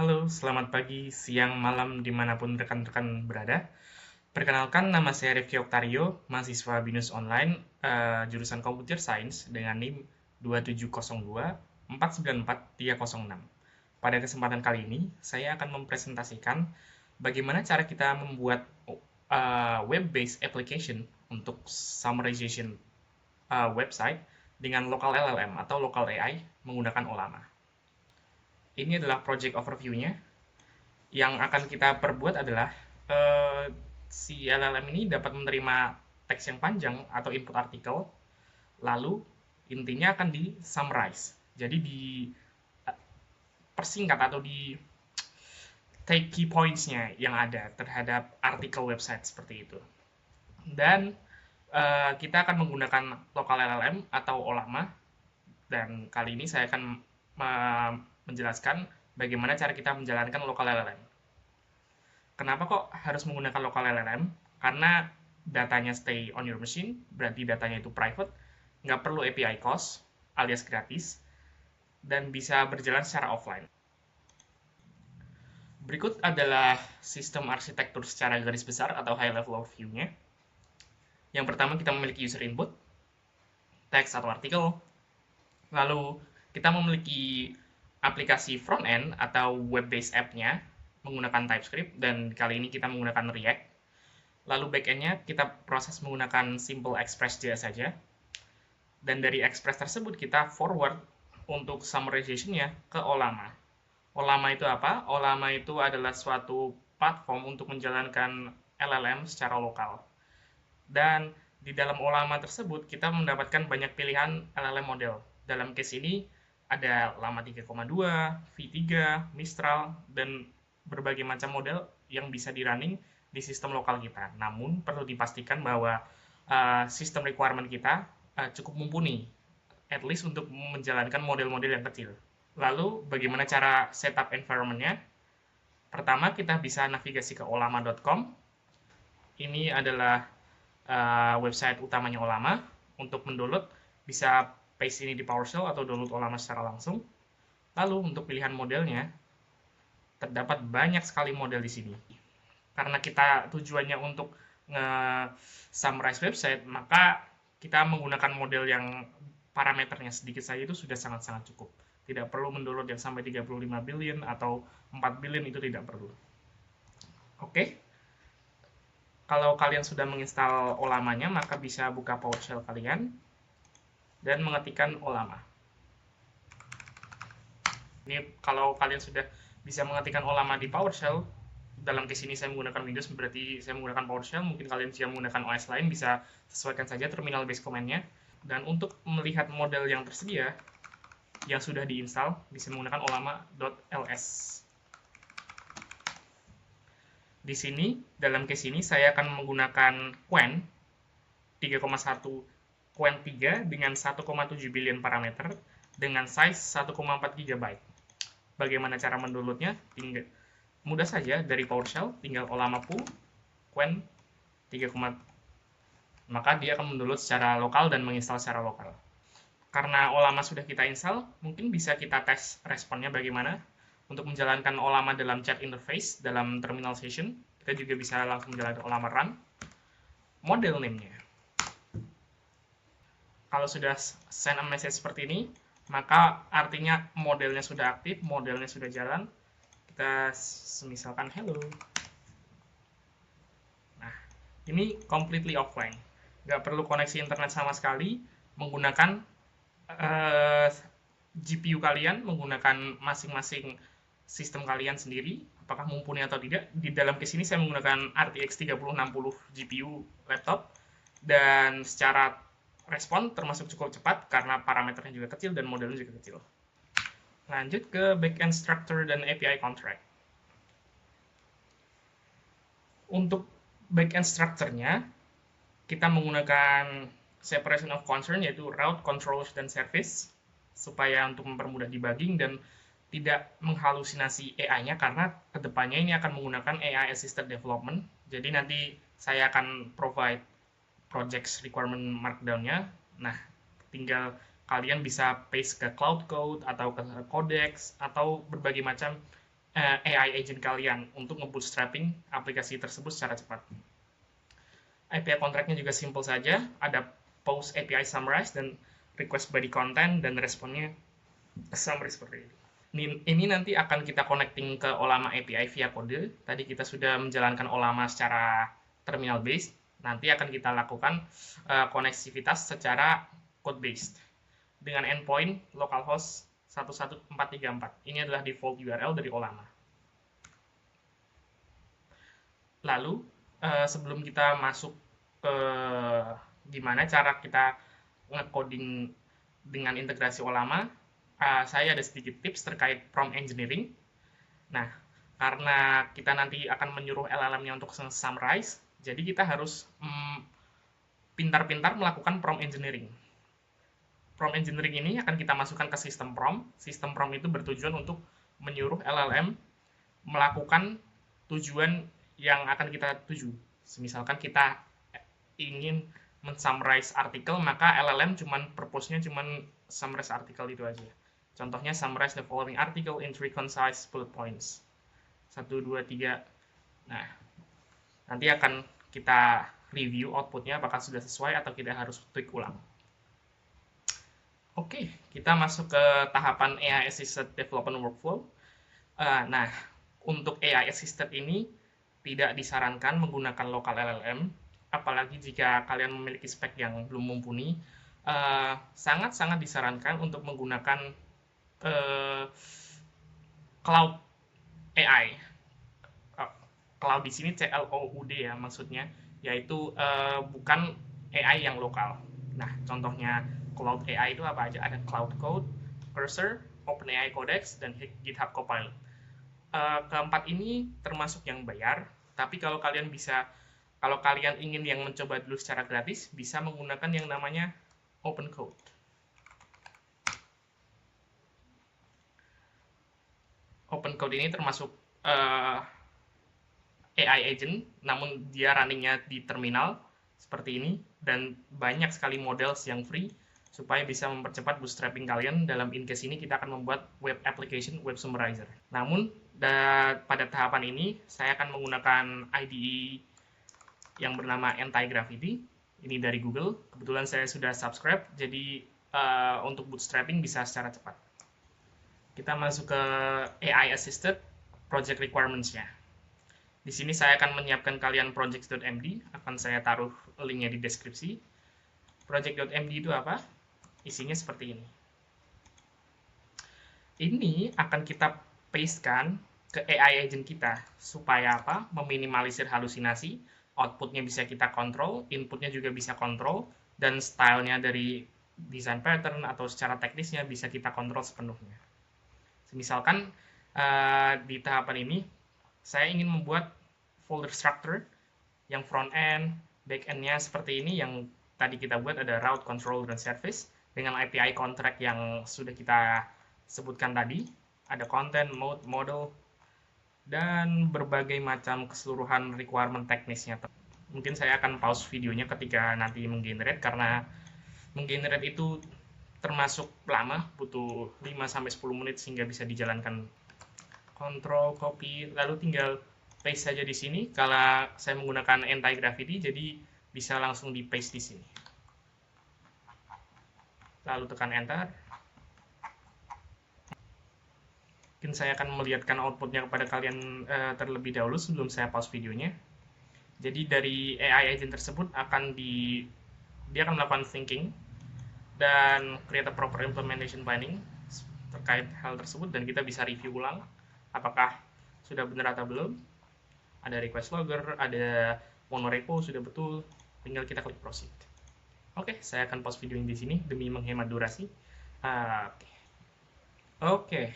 Halo, selamat pagi, siang, malam, dimanapun rekan-rekan berada. Perkenalkan, nama saya Rifki Oktario, mahasiswa BINUS Online, jurusan Computer Science dengan NIM 27024944306. Pada kesempatan kali ini, saya akan mempresentasikan bagaimana cara kita membuat web-based application untuk summarization website dengan local LLM atau local AI menggunakan Ollama. Ini adalah project overview-nya. Yang akan kita perbuat adalah si LLM ini dapat menerima teks yang panjang atau input artikel, lalu intinya akan di summarize. Jadi di persingkat atau di take key points-nya yang ada terhadap artikel website seperti itu. Dan kita akan menggunakan local LLM atau Ollama, dan kali ini saya akan menjelaskan bagaimana cara kita menjalankan local LLM. Kenapa kok harus menggunakan local LLM? Karena datanya stay on your machine, berarti datanya itu private, nggak perlu API cost alias gratis, dan bisa berjalan secara offline. Berikut adalah sistem arsitektur secara garis besar atau high level overview-nya. Yang pertama kita memiliki user input, teks atau artikel, lalu kita memiliki aplikasi front end atau web-based app-nya menggunakan TypeScript, dan kali ini kita menggunakan React. Lalu backend-nya kita proses menggunakan Simple Express.js saja. Dan dari Express tersebut kita forward untuk summarization-nya ke Ollama. Ollama itu apa? Ollama itu adalah suatu platform untuk menjalankan LLM secara lokal. Dan di dalam Ollama tersebut kita mendapatkan banyak pilihan LLM model. Dalam case ini ada Llama 3,2, V3, Mistral, dan berbagai macam model yang bisa di-running di sistem lokal kita. Namun perlu dipastikan bahwa sistem requirement kita cukup mumpuni, at least untuk menjalankan model-model yang kecil. Lalu bagaimana cara setup environment-nya? Pertama kita bisa navigasi ke ollama.com. Ini adalah website utamanya Ollama. Untuk mendownload bisa paste ini di PowerShell atau download Ollama secara langsung. Lalu untuk pilihan modelnya, terdapat banyak sekali model di sini. Karena kita tujuannya untuk nge-summarize website, maka kita menggunakan model yang parameternya sedikit saja itu sudah sangat-sangat cukup. Tidak perlu mendownload yang sampai 35 billion atau 4 billion, itu tidak perlu. Oke. Kalau kalian sudah menginstal Ollamanya, maka bisa buka PowerShell kalian dan mengetikkan Ollama. Ini kalau kalian sudah bisa mengetikkan Ollama di PowerShell, dalam case ini saya menggunakan Windows, berarti saya menggunakan PowerShell. Mungkin kalian jika menggunakan OS lain bisa sesuaikan saja terminal base command-nya. Dan untuk melihat model yang tersedia yang sudah diinstal, bisa menggunakan ollama.ls. Di sini, dalam case ini saya akan menggunakan Qwen 3,1 Qwen 3 dengan 1,7 billion parameter dengan size 1,4 GB. Bagaimana cara mendownloadnya? Mudah saja, dari PowerShell tinggal ollama.pu Qwen 3, maka dia akan mendownload secara lokal dan menginstal secara lokal. Karena Ollama sudah kita install, mungkin bisa kita tes responnya bagaimana. Untuk menjalankan Ollama dalam chat interface, dalam terminal session, kita juga bisa langsung menjalankan Ollama run. Model name-nya. Kalau sudah send a message seperti ini, maka artinya modelnya sudah aktif, modelnya sudah jalan. Kita misalkan hello. Nah, ini completely offline. Nggak perlu koneksi internet sama sekali, menggunakan GPU kalian, menggunakan masing-masing sistem kalian sendiri, apakah mumpuni atau tidak. Di dalam case ini saya menggunakan RTX 3060 GPU laptop, dan secara respon termasuk cukup cepat karena parameternya juga kecil dan modelnya juga kecil. Lanjut ke backend structure dan API contract. Untuk backend structure-nya, kita menggunakan separation of concern, yaitu route, controllers, dan service, supaya untuk mempermudah debugging dan tidak menghalusinasi AI-nya, karena kedepannya ini akan menggunakan AI Assisted Development. Jadi nanti saya akan provide projects requirement markdown-nya. Nah, tinggal kalian bisa paste ke Cloud Code atau ke Codex atau berbagai macam AI agent kalian untuk nge-bootstrapping aplikasi tersebut secara cepat. API contract-nya juga simple saja, ada post API summarize dan request body content, dan responnya summary seperti ini. Ini nanti akan kita connecting ke Ollama API via kode. Tadi kita sudah menjalankan Ollama secara terminal based. Nanti akan kita lakukan koneksivitas secara code based dengan endpoint localhost 11434. Ini adalah default URL dari Ollama. Lalu sebelum kita masuk ke gimana cara kita nge-coding dengan integrasi Ollama, saya ada sedikit tips terkait prompt engineering. Nah, karena kita nanti akan menyuruh LLM-nya untuk summarize, jadi kita harus pintar-pintar melakukan prompt engineering. Prompt engineering ini akan kita masukkan ke sistem prompt. Sistem prompt itu bertujuan untuk menyuruh LLM melakukan tujuan yang akan kita tuju. Misalkan kita ingin men-summarize artikel, maka LLM purpose-nya cuman summarize artikel itu aja. Contohnya, summarize the following article in 3 concise bullet points. 1, 2, 3. Nah, nanti akan kita review outputnya apakah sudah sesuai atau kita harus tweak ulang. Oke, kita masuk ke tahapan AI Assisted Development Workflow. Nah, untuk AI Assisted ini tidak disarankan menggunakan local LLM, apalagi jika kalian memiliki spek yang belum mumpuni. Sangat-sangat disarankan untuk menggunakan Cloud AI. Cloud di sini CLOUD ya maksudnya, yaitu bukan AI yang lokal. Nah, contohnya Cloud AI itu apa aja? Ada Cloud Code, Cursor, OpenAI Codex, dan GitHub Copilot. Keempat ini termasuk yang bayar, tapi kalau kalian ingin yang mencoba dulu secara gratis, bisa menggunakan yang namanya Open Code. Open Code ini termasuk AI agent, namun dia runningnya di terminal seperti ini, dan banyak sekali models yang free supaya bisa mempercepat bootstrapping kalian. Dalam in case ini kita akan membuat web application web summarizer. Namun pada tahapan ini saya akan menggunakan IDE yang bernama Anti-Gravity. Ini dari Google. Kebetulan saya sudah subscribe, jadi untuk bootstrapping bisa secara cepat. Kita masuk ke AI Assisted Project Requirements-nya. Di sini saya akan menyiapkan kalian projects.md, akan saya taruh linknya di deskripsi. Project.md itu apa? Isinya seperti ini. Ini akan kita pastekan ke AI agent kita, supaya apa? Meminimalisir halusinasi, outputnya bisa kita kontrol, inputnya juga bisa kontrol, dan stylenya dari design pattern atau secara teknisnya bisa kita kontrol sepenuhnya. Misalkan di tahapan ini saya ingin membuat folder structure yang front end, back end-nya seperti ini. Yang tadi kita buat ada route, control, dan service dengan API contract yang sudah kita sebutkan tadi. Ada content, mode, model, dan berbagai macam keseluruhan requirement teknisnya. Mungkin saya akan pause videonya ketika nanti menggenerate, karena menggenerate itu termasuk lama, butuh 5-10 menit sehingga bisa dijalankan. Control, copy, lalu tinggal paste saja di sini. Kalau saya menggunakan Anti-Gravity, jadi bisa langsung di paste di sini. Lalu tekan enter. Mungkin saya akan melihatkan outputnya kepada kalian terlebih dahulu sebelum saya pause videonya. Jadi dari AI agent tersebut dia akan melakukan thinking dan create a proper implementation planning terkait hal tersebut, dan kita bisa review ulang apakah sudah benar atau belum. Ada request logger, ada monorepo, sudah betul, tinggal kita klik proceed. Oke, saya akan pause video di sini demi menghemat durasi. Oke.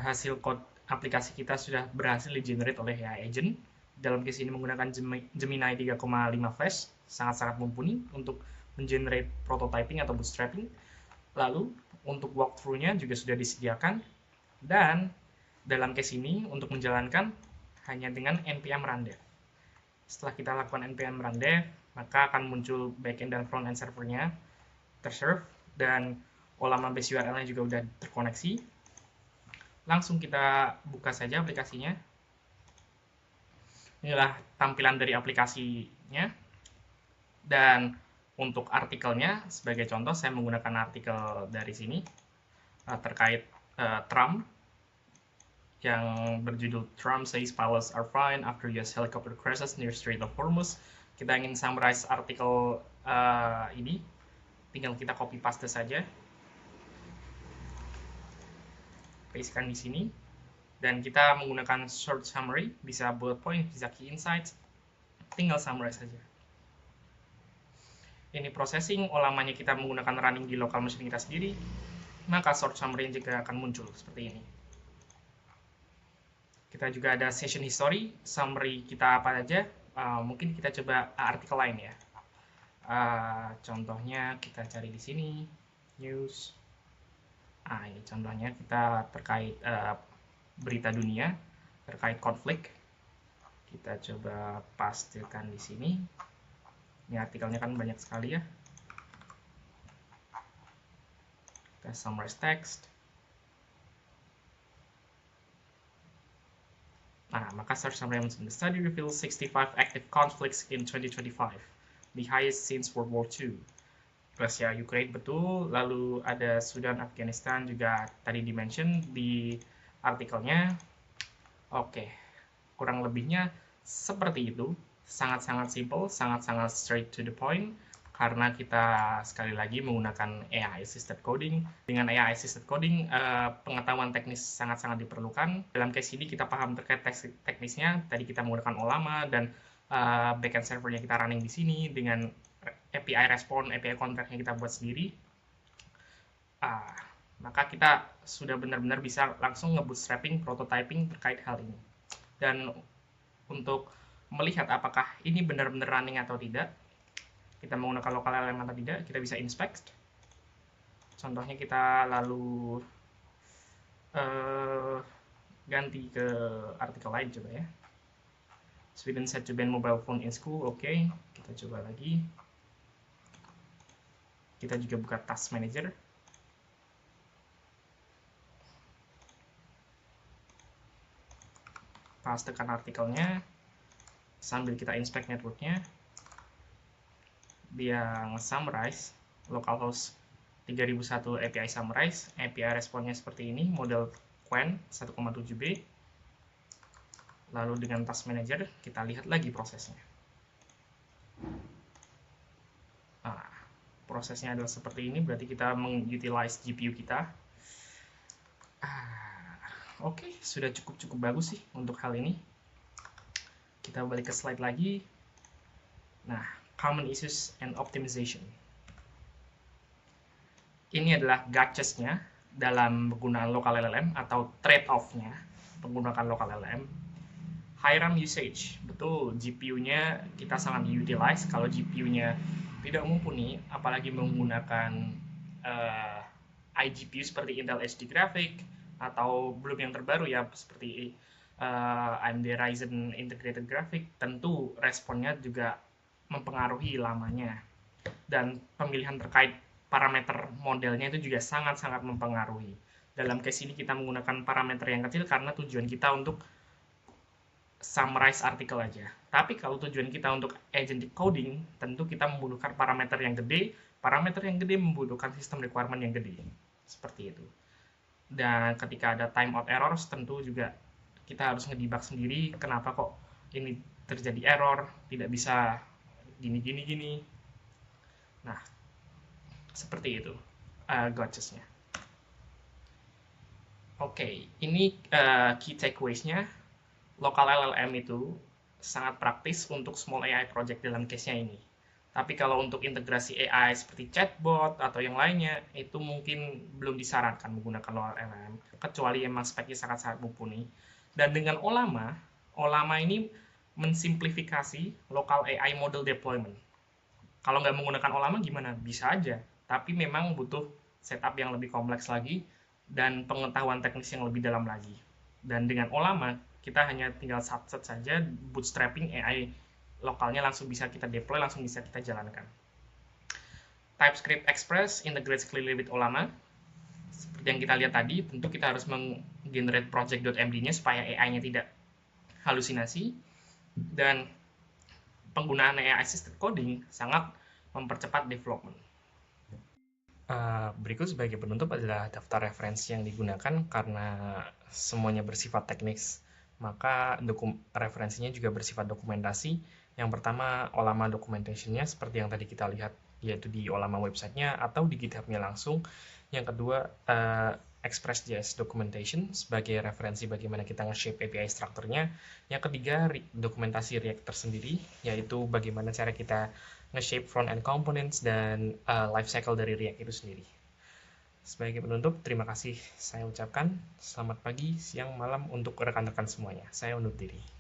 Hasil code aplikasi kita sudah berhasil di-generate oleh AI agent. Dalam case ini menggunakan Gemini 3,5 Flash, sangat-sangat mumpuni untuk men-generate prototyping atau bootstrapping. Lalu untuk walkthrough-nya juga sudah disediakan, dan dalam case ini untuk menjalankan hanya dengan npm run dev. Setelah kita lakukan npm run dev, maka akan muncul backend dan frontend servernya terserve, dan Ollama base URL-nya juga sudah terkoneksi. Langsung kita buka saja aplikasinya. Inilah tampilan dari aplikasinya. Dan untuk artikelnya, sebagai contoh, saya menggunakan artikel dari sini terkait Trump yang berjudul Trump says pilots are fine after US helicopter crashes near Strait of Hormuz. Kita ingin summarize artikel ini, tinggal kita copy paste saja, pastekan di sini, dan kita menggunakan short summary, bisa bullet point, bisa key insights, tinggal summarize saja. Ini processing, lamanya kita menggunakan running di local machine kita sendiri, maka short summary juga akan muncul seperti ini. Kita juga ada session history, summary kita apa aja. Mungkin kita coba artikel lain ya. Contohnya kita cari di sini, news. Ini contohnya kita terkait berita dunia, terkait konflik. Kita coba pastekan di sini. Ini artikelnya kan banyak sekali ya. Kita summarize text. Maka search summary mention the study reveals 65 active conflicts in 2025, the highest since World War II. Rusia, Ukraine betul, lalu ada Sudan, Afghanistan juga tadi dimention di artikelnya. Oke, kurang lebihnya seperti itu, sangat-sangat simple, sangat-sangat straight to the point. Karena kita sekali lagi menggunakan AI assisted coding. Dengan AI assisted coding, pengetahuan teknis sangat-sangat diperlukan. Dalam case ini kita paham terkait teknisnya. Tadi kita menggunakan Ollama dan backend servernya kita running di sini dengan API respon, API contract yang kita buat sendiri. Maka kita sudah benar-benar bisa langsung nge-bootstrapping, prototyping terkait hal ini. Dan untuk melihat apakah ini benar-benar running atau tidak, kita menggunakan local LLM atau tidak, kita bisa inspect. Contohnya kita lalu ganti ke artikel lain coba ya. Sweden set to ban mobile phone in school, oke. Kita coba lagi. Kita juga buka task manager. Pastekan artikelnya, sambil kita inspect networknya. Dia summarize localhost 3001 API summarize, API responnya seperti ini, model Qwen 1,7b. Lalu dengan task manager kita lihat lagi prosesnya. Prosesnya adalah seperti ini, berarti kita mengutilize GPU kita. Oke, sudah cukup bagus sih untuk hal ini. Kita balik ke slide lagi. Common issues and optimization. Ini adalah gotchas-nya dalam penggunaan local LLM atau trade-off-nya menggunakan local LLM. High RAM usage, betul, GPU-nya kita sangat utilize. Kalau GPU-nya tidak mumpuni, apalagi menggunakan iGPU seperti Intel HD Graphic atau belum yang terbaru ya seperti AMD Ryzen Integrated Graphic, tentu responnya juga mempengaruhi lamanya, dan pemilihan terkait parameter modelnya itu juga sangat-sangat mempengaruhi. Dalam case ini kita menggunakan parameter yang kecil karena tujuan kita untuk summarize artikel aja. Tapi kalau tujuan kita untuk agentic coding, tentu kita membutuhkan parameter yang gede. Parameter yang gede membutuhkan sistem requirement yang gede. Seperti itu. Dan ketika ada timeout errors, tentu juga kita harus ngedebug sendiri kenapa kok ini terjadi error, tidak bisa gini. Nah, seperti itu gotchas-nya. Oke, ini key takeaways-nya. Local LLM itu sangat praktis untuk small AI project dalam case-nya ini. Tapi kalau untuk integrasi AI seperti chatbot atau yang lainnya, itu mungkin belum disarankan menggunakan local LLM, kecuali emang speknya sangat-sangat mumpuni. Dan dengan Ollama ini mensimplifikasi local AI model deployment. Kalau nggak menggunakan Ollama gimana? Bisa aja, tapi memang butuh setup yang lebih kompleks lagi dan pengetahuan teknis yang lebih dalam lagi. Dan dengan Ollama, kita hanya tinggal subset saja, bootstrapping AI lokalnya langsung bisa kita deploy, langsung bisa kita jalankan. TypeScript Express integrates clearly with Ollama. Seperti yang kita lihat tadi, tentu kita harus generate project.md-nya supaya AI-nya tidak halusinasi, dan penggunaan AI assisted coding sangat mempercepat development. Berikut sebagai penutup adalah daftar referensi yang digunakan karena semuanya bersifat teknis, maka referensinya juga bersifat dokumentasi. Yang pertama, Ollama documentation-nya seperti yang tadi kita lihat, yaitu di Ollama website-nya atau di GitHub-nya langsung. Yang kedua, Express.js documentation sebagai referensi bagaimana kita nge-shape API strukturnya. Yang ketiga, dokumentasi React tersendiri, yaitu bagaimana cara kita nge-shape front-end components dan lifecycle dari React itu sendiri. Sebagai penutup, terima kasih saya ucapkan. Selamat pagi, siang, malam untuk rekan-rekan semuanya. Saya undur diri.